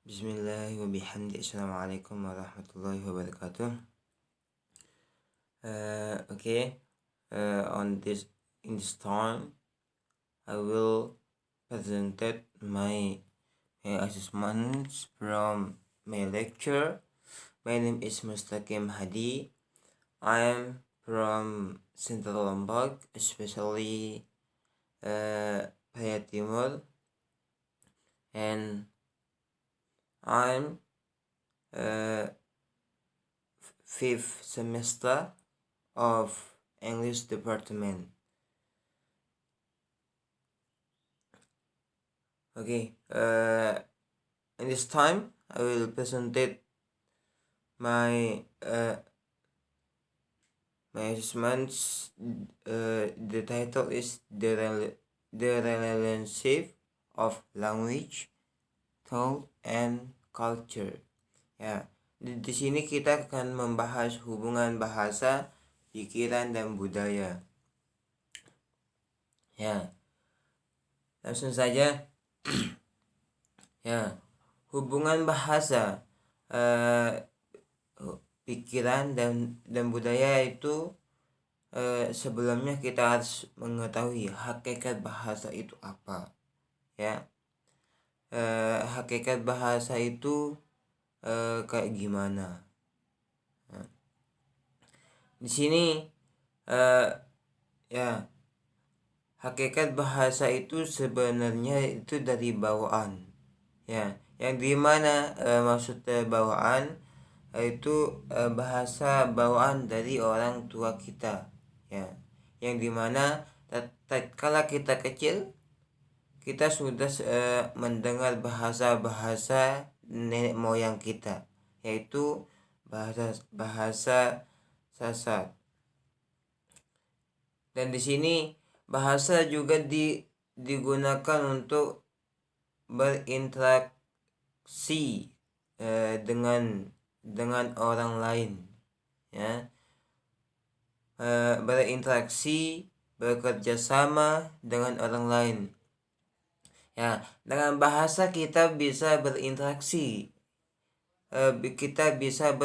Bismillah wa bihamdi. Assalamualaikum warahmatullahi wabarakatuh. In this time, I will present my assessments from my lecture. My name is Mustaqim Hadi. I am from Central Lombok, especially Paya Timur, and I'm fifth semester of English department. In this time I will present my assessments. The title is the relationship of language, thought, and culture. Ya, di sini kita akan membahas hubungan bahasa, pikiran, dan budaya. Ya, langsung saja. Ya, hubungan bahasa, pikiran, dan budaya itu sebelumnya kita harus mengetahui hakikat bahasa itu apa. Ya, hakikat bahasa itu kayak gimana? Nah, di sini hakikat bahasa itu sebenarnya itu dari bawaan. Ya, yang dimana maksudnya bawaan itu bahasa bawaan dari orang tua kita. Ya, yang dimana tatkala kita kecil kita sudah mendengar bahasa-bahasa nenek moyang kita, yaitu bahasa Sasak. Dan di sini bahasa juga digunakan untuk berinteraksi dengan orang lain, ya, berinteraksi, bekerja sama dengan orang lain. Ya, dengan bahasa kita bisa berinteraksi, kita bisa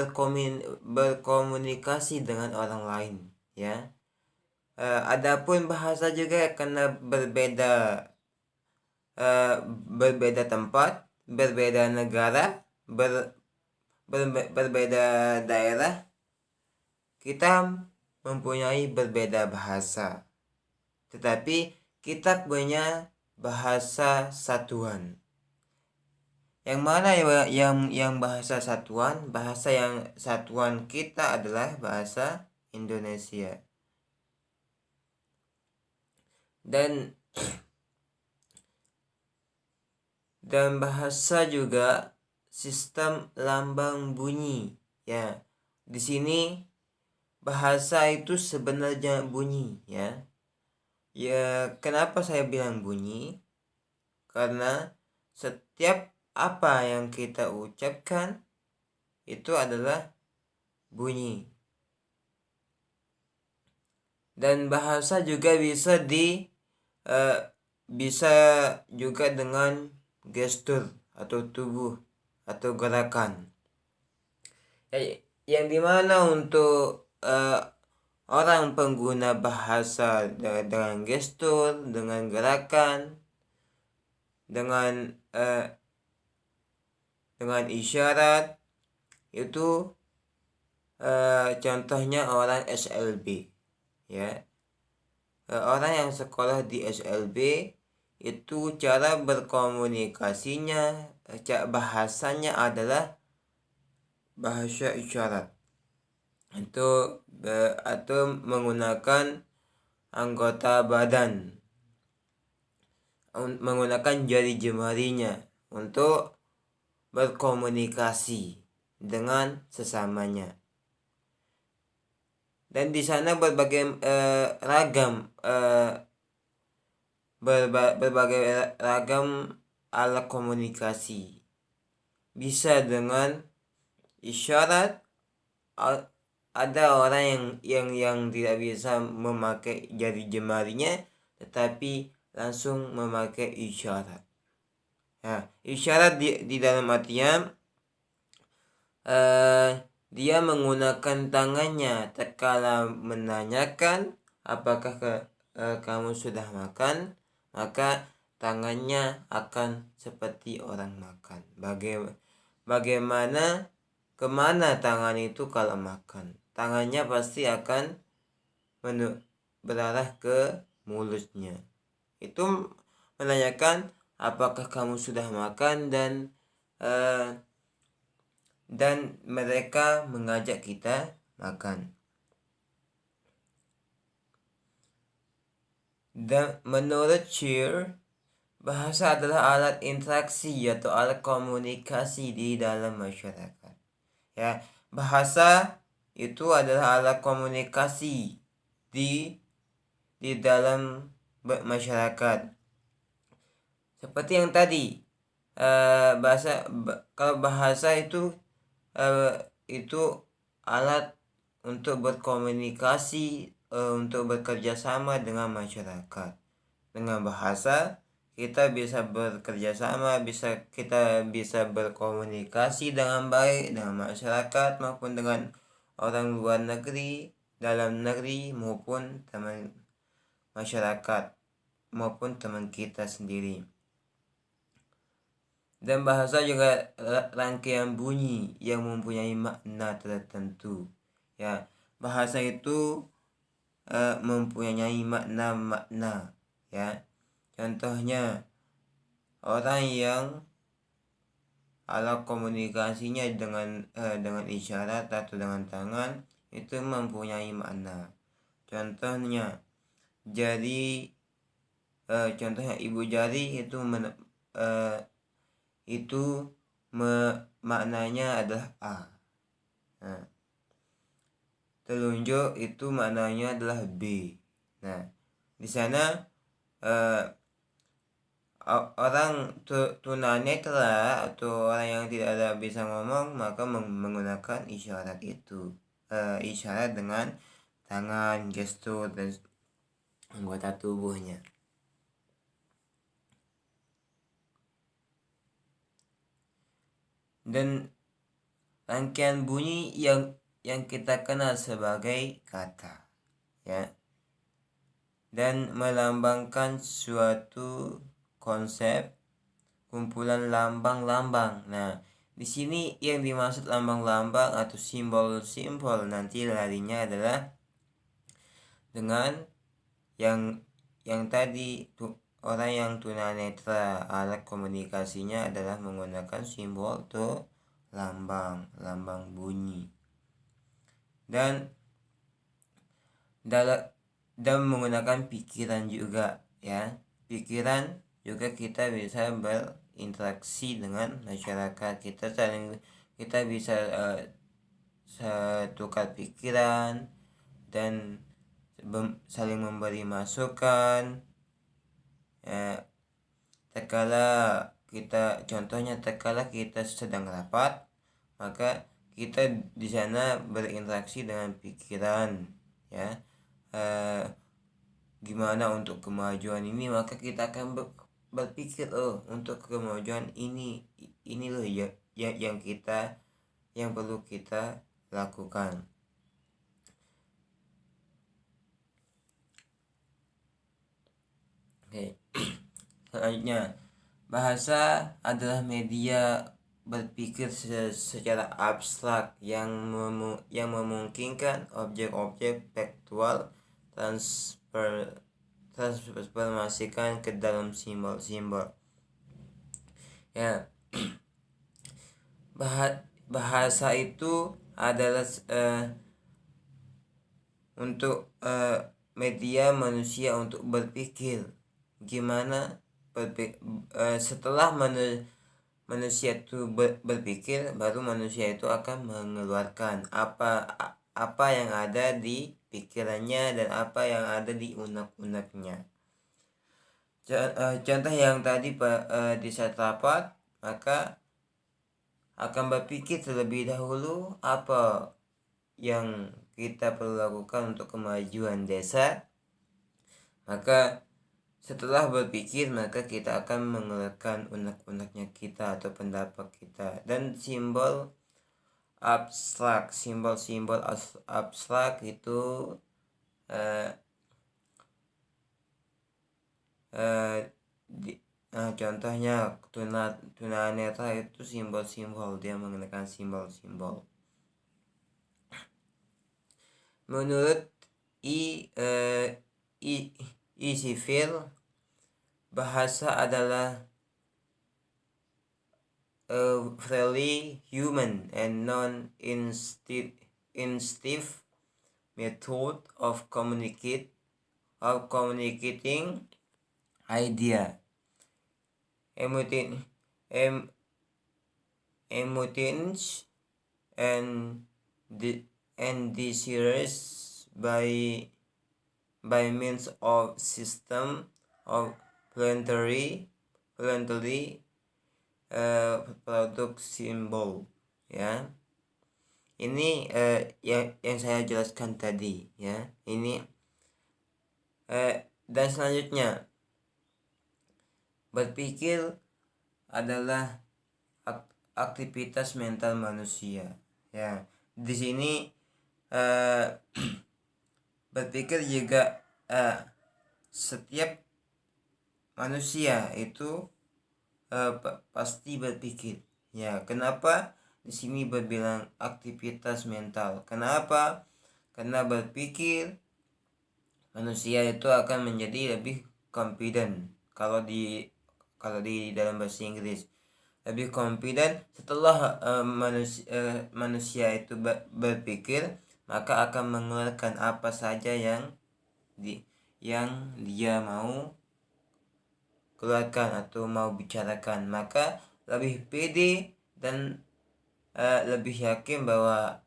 berkomunikasi dengan orang lain, ya. Adapun bahasa juga karena berbeda tempat, berbeda negara, berbeda daerah, kita mempunyai berbeda bahasa. Tetapi kita punya bahasa satuan. Yang mana yang bahasa satuan? Bahasa yang satuan kita adalah bahasa Indonesia. Dan bahasa juga sistem lambang bunyi. Ya, di sini bahasa itu sebenarnya bunyi, ya. Ya, kenapa saya bilang bunyi? Karena setiap apa yang kita ucapkan itu adalah bunyi. Dan bahasa juga bisa juga dengan gestur atau tubuh atau gerakan. Yang dimana untuk orang pengguna bahasa dengan gestur, dengan gerakan, dengan isyarat, itu contohnya orang SLB, ya. Orang yang sekolah di SLB itu cara berkomunikasinya, bahasanya adalah bahasa isyarat. Atau menggunakan anggota badan, menggunakan jari jemarinya untuk berkomunikasi dengan sesamanya. Dan di sana berbagai ragam alat komunikasi. Bisa dengan isyarat. Ada orang yang tidak bisa memakai jari jemarinya, tetapi langsung memakai isyarat. Ya, isyarat di dalam artian dia menggunakan tangannya tatkala menanyakan apakah kamu sudah makan, maka tangannya akan seperti orang makan. Bagaimana kemana tangan itu kalau makan? Tangannya pasti akan berarah ke mulutnya. Itu menanyakan apakah kamu sudah makan, dan mereka mengajak kita makan. Dan menurut Scheer, bahasa adalah alat interaksi atau alat komunikasi di dalam masyarakat. Ya, bahasa itu adalah alat komunikasi di dalam masyarakat. Seperti yang tadi, kalau bahasa itu alat untuk berkomunikasi, untuk bekerja sama dengan masyarakat. Dengan bahasa kita bisa bekerja sama, kita bisa berkomunikasi dengan baik dengan masyarakat maupun dengan orang luar negeri, dalam negeri maupun teman masyarakat maupun teman kita sendiri. Dan bahasa juga rangkaian bunyi yang mempunyai makna tertentu. Ya, bahasa itu mempunyai makna-makna. Ya, contohnya orang yang alat komunikasinya dengan isyarat atau dengan tangan itu mempunyai makna. Contohnya contohnya ibu jari itu maknanya adalah A. Nah, telunjuk itu maknanya adalah B. Nah, di sana orang tunanetra atau orang yang tidak ada bisa ngomong maka menggunakan isyarat itu, isyarat dengan tangan, gestur dan anggota tubuhnya. Dan rangkaian bunyi yang kita kenal sebagai kata, ya, dan melambangkan suatu konsep kumpulan lambang-lambang. Nah, di sini yang dimaksud lambang-lambang atau simbol-simbol nanti larinya adalah dengan yang tadi orang yang tunanetra, alat komunikasinya adalah menggunakan simbol atau lambang bunyi. Dan menggunakan pikiran juga, ya. Pikiran juga kita bisa berinteraksi dengan masyarakat. Kita bisa tukar pikiran dan saling memberi masukan. Contohnya terkala kita sedang rapat, maka kita di sana berinteraksi dengan pikiran, ya. Gimana untuk kemajuan ini, maka kita akan berpikir untuk kemajuan ini loh ya yang perlu kita lakukan. Oke. Selanjutnya, bahasa adalah media berpikir secara abstrak yang memungkinkan objek-objek tekstual transformasikan ke dalam simbol-simbol. Ya, bahasa itu adalah untuk media manusia untuk berpikir. Gimana setelah manusia itu berpikir, baru manusia itu akan mengeluarkan apa yang ada di pikirannya dan apa yang ada di unek-uneknya. Contoh yang tadi di saat rapat, maka akan berpikir terlebih dahulu apa yang kita perlu lakukan untuk kemajuan desa. Maka Setelah berpikir, maka kita akan mengeluarkan unek-uneknya kita atau pendapat kita. Dan simbol abstrak, simbol-simbol abstrak itu contohnya tunanetra itu simbol-simbol, dia menggunakan simbol-simbol. Menurut Sivil, bahasa adalah a fairly human and non-instinctive method of communicating idea, emotions, and desires by means of system of voluntary product symbol, ya. Ini yang saya jelaskan tadi, ya. Ini dan selanjutnya, berpikir adalah aktivitas mental manusia, ya. Di sini berpikir juga setiap manusia itu pasti berpikir, ya. Kenapa di sini berbilang aktivitas mental? Kenapa? Karena berpikir manusia itu akan menjadi lebih confident. Kalau di dalam bahasa Inggris, lebih confident setelah manusia itu berpikir, maka akan mengeluarkan apa saja yang dia mau keluarkan atau mau bicarakan, maka lebih pede dan lebih yakin bahwa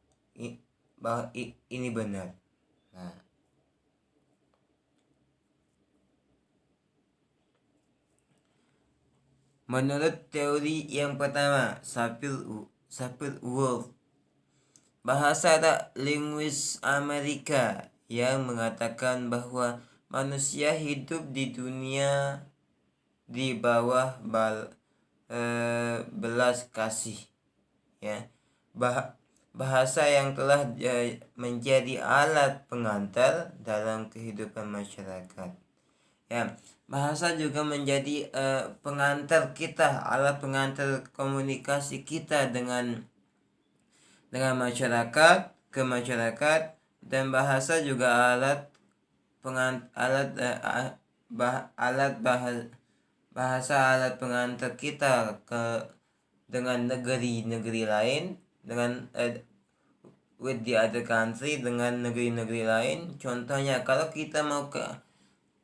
ini benar. Nah, menurut teori yang pertama, Sapir-Whorf, bahasa linguis Amerika, yang mengatakan bahwa manusia hidup di dunia di bawah belas kasih, ya. Bahasa yang telah menjadi alat pengantar dalam kehidupan masyarakat, ya. Bahasa juga menjadi pengantar kita, alat pengantar komunikasi kita dengan masyarakat, ke masyarakat. Dan bahasa juga bahasa alat pengantar kita dengan negeri-negeri lain, dengan with the other country, dengan negeri-negeri lain. Contohnya, kalau kita mau ke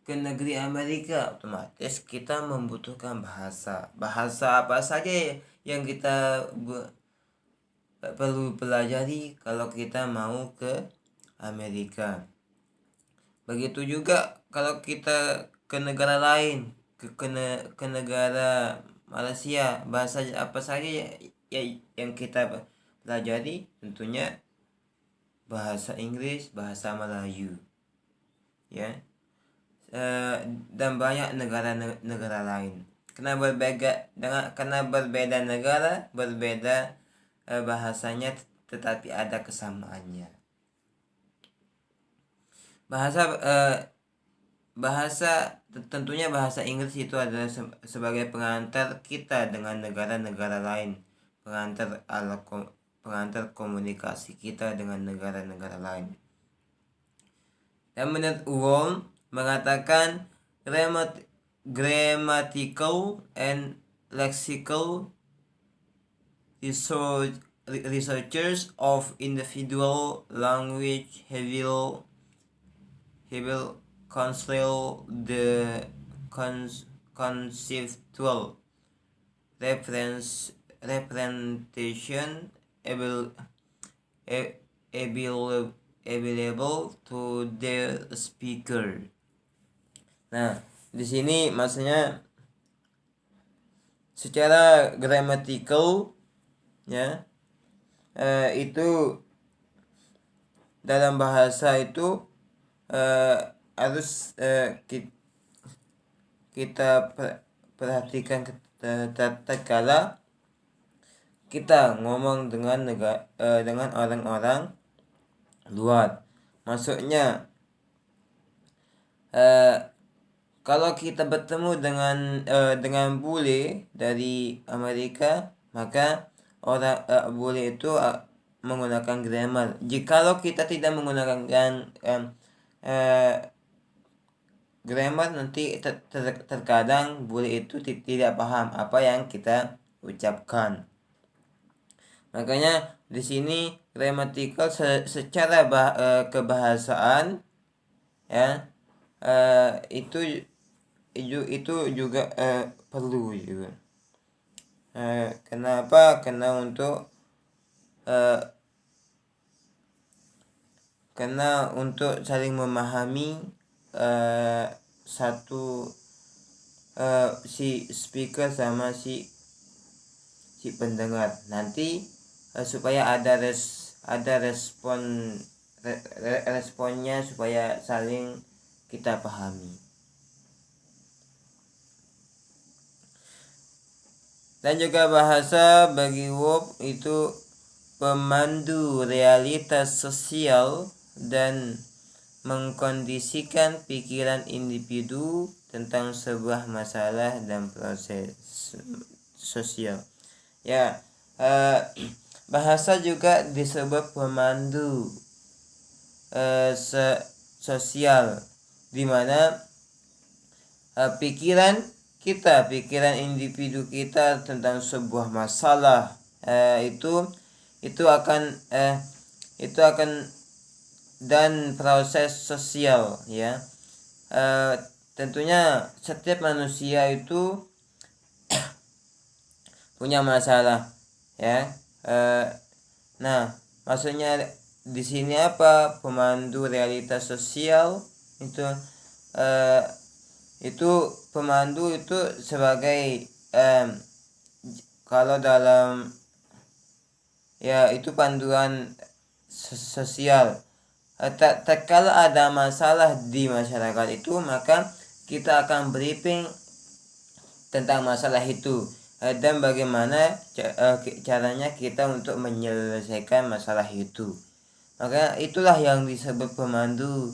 negeri Amerika, otomatis kita membutuhkan bahasa apa saja yang kita perlu pelajari kalau kita mau ke Amerika. Begitu juga kalau kita ke negara lain, ke negara Malaysia, bahasa apa saja yang kita pelajari? Tentunya bahasa Inggris, bahasa Melayu, ya. Dan banyak negara lain. Karena berbeda negara, berbeda bahasanya, tetapi ada kesamaannya. Bahasa tentunya bahasa Inggris itu adalah sebagai pengantar kita dengan negara-negara lain, pengantar komunikasi kita dengan negara-negara lain. Dan menurut Whorf mengatakan grammatical and lexical researchers of individual language will conceal the conceptual representation available to their speaker. Nah, di sini maksudnya secara grammatical, ya, itu dalam bahasa itu harus kita perhatikan tatkala kita ngomong dengan dengan orang-orang luar. Maksudnya kalau kita bertemu dengan bule dari Amerika, maka orang bule itu menggunakan grammar. Jikalau kita tidak menggunakan grammar, nanti terkadang bule itu tidak paham apa yang kita ucapkan. Makanya di sini grammatical secara kebahasaan, ya, itu juga perlu juga. Kenapa? Karena untuk saling memahami satu si speaker sama si pendengar. Nanti supaya ada responnya, supaya saling kita pahami. Dan juga bahasa bagi Wob itu pemandu realitas sosial dan mengkondisikan pikiran individu tentang sebuah masalah dan proses sosial. Ya, bahasa juga disebut pemandu sosial, di mana pikiran individu kita tentang sebuah masalah itu akan dan proses sosial, ya. Tentunya setiap manusia itu punya masalah, ya. Nah, maksudnya di sini apa? Pemandu realitas sosial itu pemandu itu sebagai kalau dalam, ya, itu panduan sosial. Tatkala ada masalah di masyarakat itu, maka kita akan briefing tentang masalah itu dan bagaimana caranya kita untuk menyelesaikan masalah itu. Maka itulah yang disebut pemandu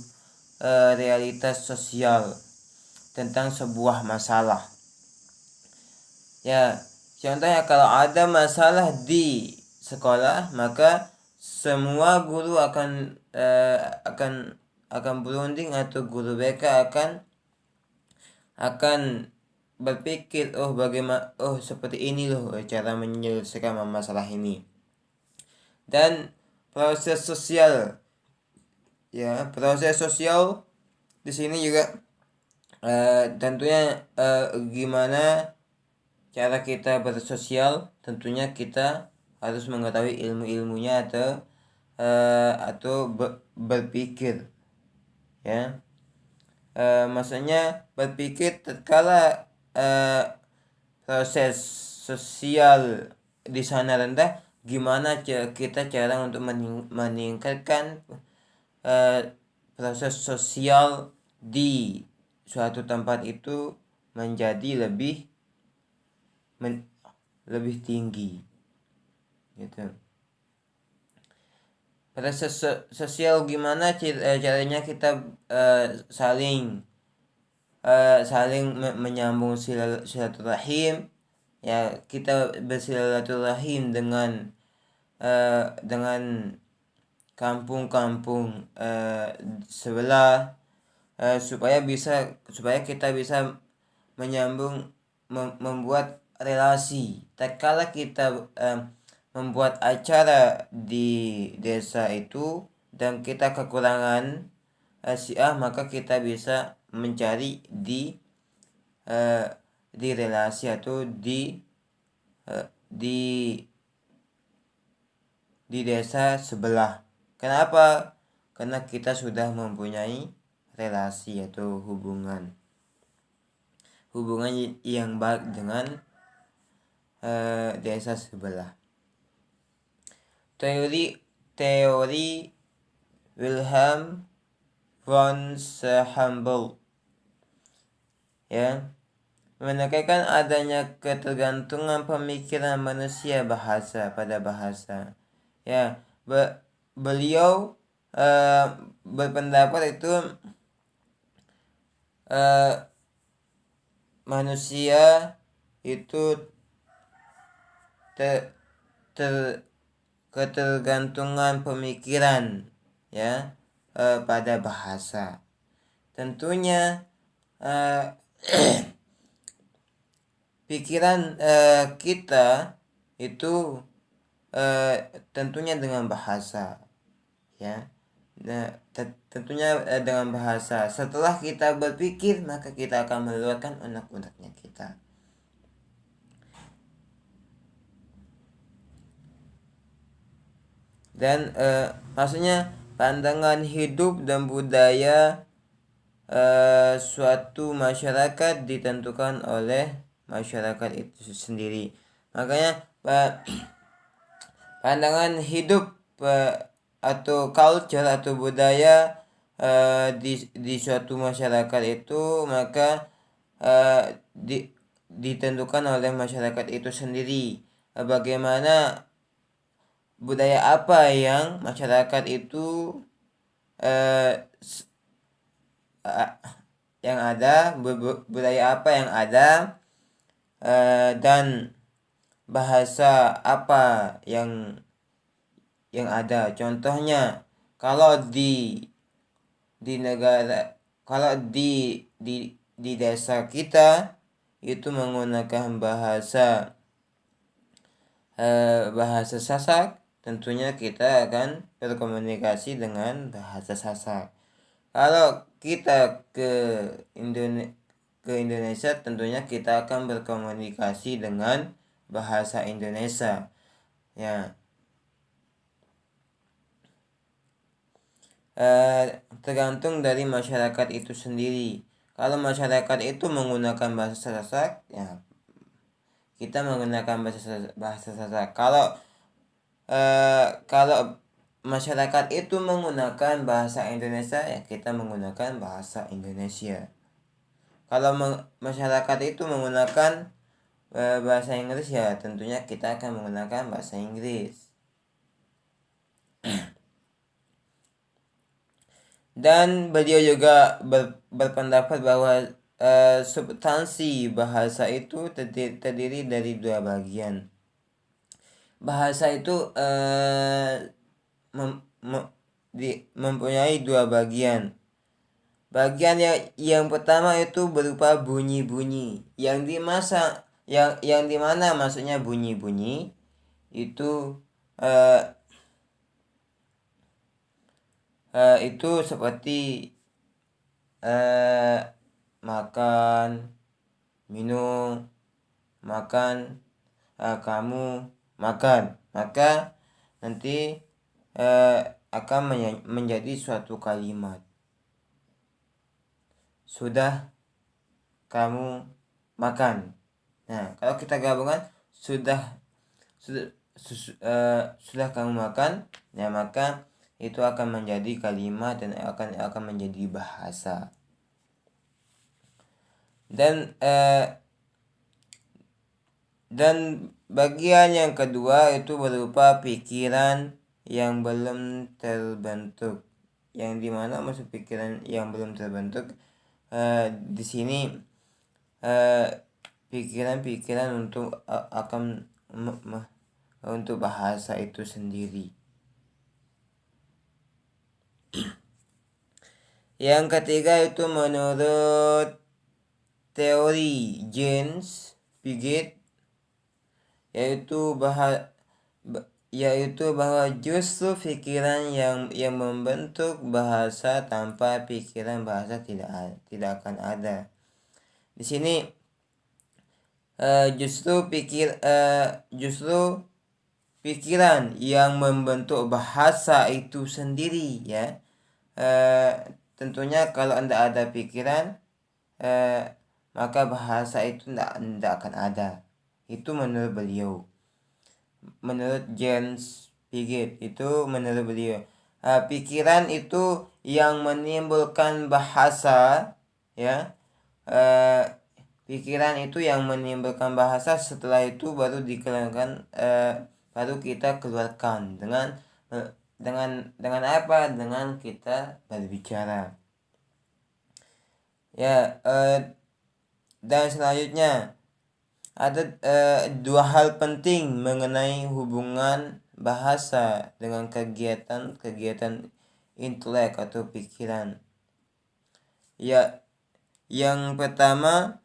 realitas sosial tentang sebuah masalah. Ya, contohnya kalau ada masalah di sekolah, maka semua guru akan berunding, atau guru BK akan berpikir, seperti ini loh cara menyelesaikan masalah ini. Dan proses sosial, ya, proses sosial di sini juga tentunya gimana cara kita bersosial. Tentunya kita harus mengetahui ilmu-ilmunya atau berpikir, ya. Maksudnya berpikir tatkala proses sosial di sana rendah, gimana kita cara untuk meningkatkan proses sosial di suatu tempat itu menjadi lebih tinggi, gitu. Proses sosial gimana caranya kita saling menyambung silaturahim, ya. Kita bersilaturahim dengan kampung-kampung sebelah, supaya kita bisa menyambung, membuat relasi. Tatkala kita membuat acara di desa itu dan kita kekurangan maka kita bisa mencari di relasi atau di desa sebelah. Kenapa? Karena kita sudah mempunyai relasi atau hubungan yang baik dengan desa sebelah. Teori Wilhelm von Humboldt, ya. menandakan adanya ketergantungan pemikiran manusia pada bahasa. Ya, beliau berpendapat itu manusia itu ketergantungan pemikiran ya pada bahasa. Tentunya pikiran kita itu tentunya dengan bahasa ya. Nah, tentunya dengan bahasa. Setelah kita berpikir, maka kita akan mengeluarkan unek-uneknya kita. Dan maksudnya pandangan hidup dan budaya suatu masyarakat ditentukan oleh masyarakat itu sendiri. Makanya pandangan hidup atau culture atau budaya di suatu masyarakat itu maka ditentukan oleh masyarakat itu sendiri. Bagaimana budaya apa yang masyarakat itu yang ada, budaya apa yang ada, dan bahasa apa yang ada. Contohnya kalau di negara, kalau di desa kita itu menggunakan bahasa Sasak, tentunya kita akan berkomunikasi dengan bahasa Sasak. Kalau kita ke Indonesia, tentunya kita akan berkomunikasi dengan bahasa Indonesia. Ya. Tergantung dari masyarakat itu sendiri. Kalau masyarakat itu menggunakan bahasa Sasak, ya kita menggunakan bahasa Sasak. Kalau masyarakat itu menggunakan bahasa Indonesia, ya kita menggunakan bahasa Indonesia. Kalau masyarakat itu menggunakan bahasa Inggris, ya tentunya kita akan menggunakan bahasa Inggris. Dan beliau juga berpendapat bahwa substansi bahasa itu terdiri dari dua bagian. Bahasa itu mempunyai dua bagian. Bagian yang pertama itu berupa bunyi-bunyi yang dimana maksudnya bunyi-bunyi itu itu seperti makan, minum, makan, kamu makan, maka nanti akan menjadi suatu kalimat. Sudah kamu makan. Nah, kalau kita gabungkan sudah kamu makan, ya maka itu akan menjadi kalimat dan akan menjadi bahasa. Dan bagian yang kedua itu berupa pikiran yang belum terbentuk. Yang dimana maksud pikiran yang belum terbentuk di sini pikiran untuk untuk bahasa itu sendiri. Yang ketiga itu menurut teori James Piaget, yaitu bahwa justru pikiran yang membentuk bahasa, tanpa pikiran bahasa tidak akan ada. Di sini justru pikiran yang membentuk bahasa itu sendiri, ya. Tentunya kalau Anda ada pikiran, maka bahasa itu tidak akan ada. Itu menurut beliau. Menurut James Piaget, itu menurut beliau. Pikiran itu yang menimbulkan bahasa, ya. pikiran itu yang menimbulkan bahasa. Setelah itu baru dikeluarkan, baru kita keluarkan dengan apa? Dengan kita berbicara. Ya, dan selanjutnya ada dua hal penting mengenai hubungan bahasa dengan kegiatan intelek atau pikiran. Ya, yang pertama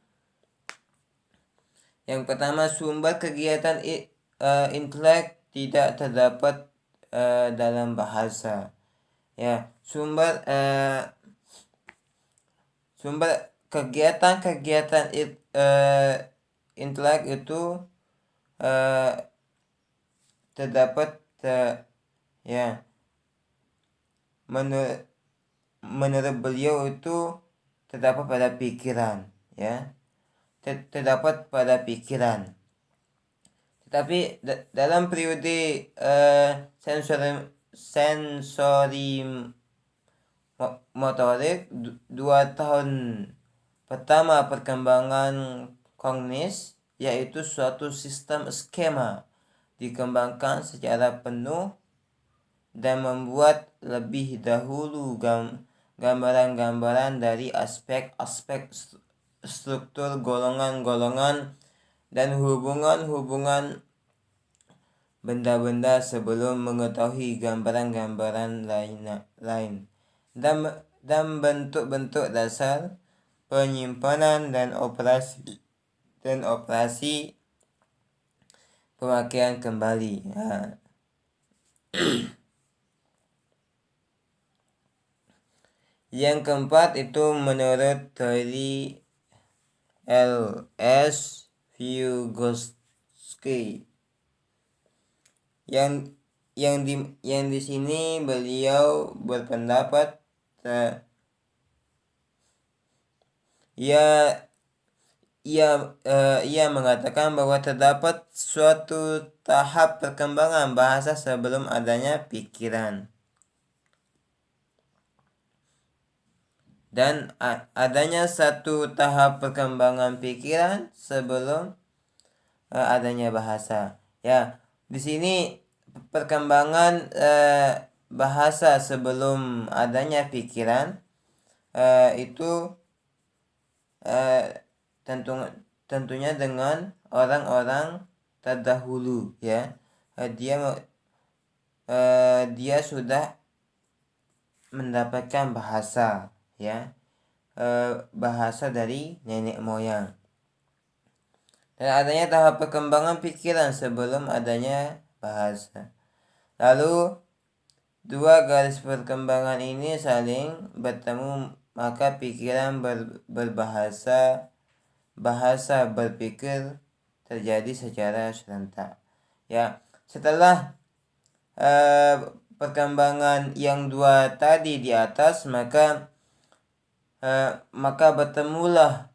sumber kegiatan intelek tidak terdapat dalam bahasa. Ya, sumber kegiatan intelek itu terdapat ya, menurut beliau itu terdapat pada pikiran, ya, terdapat pada pikiran. Tetapi dalam periode sensori motorik, 2 tahun pertama perkembangan kognitif, yaitu suatu sistem skema dikembangkan secara penuh dan membuat lebih dahulu gambaran-gambaran dari aspek-aspek struktur golongan-golongan dan hubungan-hubungan benda-benda sebelum mengetahui gambaran-gambaran lain dan bentuk-bentuk dasar penyimpanan dan operasi pemakaian kembali. Yang keempat itu menurut teori L.S. Vygotsky. Yang di sini beliau berpendapat ia mengatakan bahwa terdapat suatu tahap perkembangan bahasa sebelum adanya pikiran, dan adanya satu tahap perkembangan pikiran sebelum adanya bahasa. Ya, di sini perkembangan bahasa sebelum adanya pikiran itu tentunya dengan orang-orang terdahulu, ya. Dia sudah mendapatkan bahasa, ya, bahasa dari nenek moyang. Dan adanya tahap perkembangan pikiran sebelum adanya bahasa. Lalu dua garis perkembangan ini saling bertemu, maka pikiran berbahasa, bahasa berpikir terjadi secara serentak. Ya, setelah perkembangan yang dua tadi di atas, maka bertemulah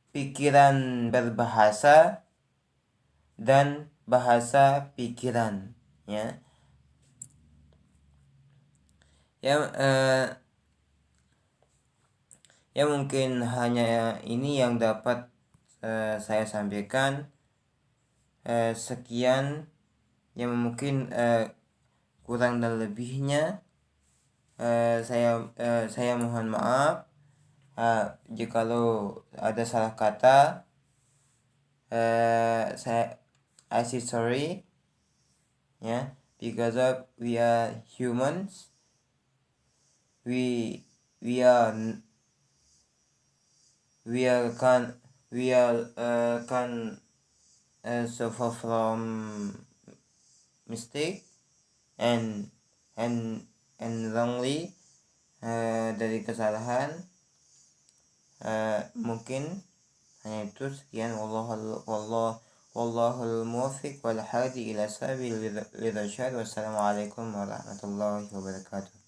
pikiran berbahasa dan bahasa pikiran, ya. Ya, mungkin hanya ini yang dapat saya sampaikan. Sekian, yang mungkin kurang dan lebihnya saya mohon maaf jikalau ada salah kata. I say sorry, yeah, because of we are humans, we can suffer from mistake and wrongly, dari kesalahan. Mungkin hanya itu. Sekian, wallahul muwaffiq wal hadi ila sabil lidasyad. Wassalamualaikum warahmatullahi wabarakatuh.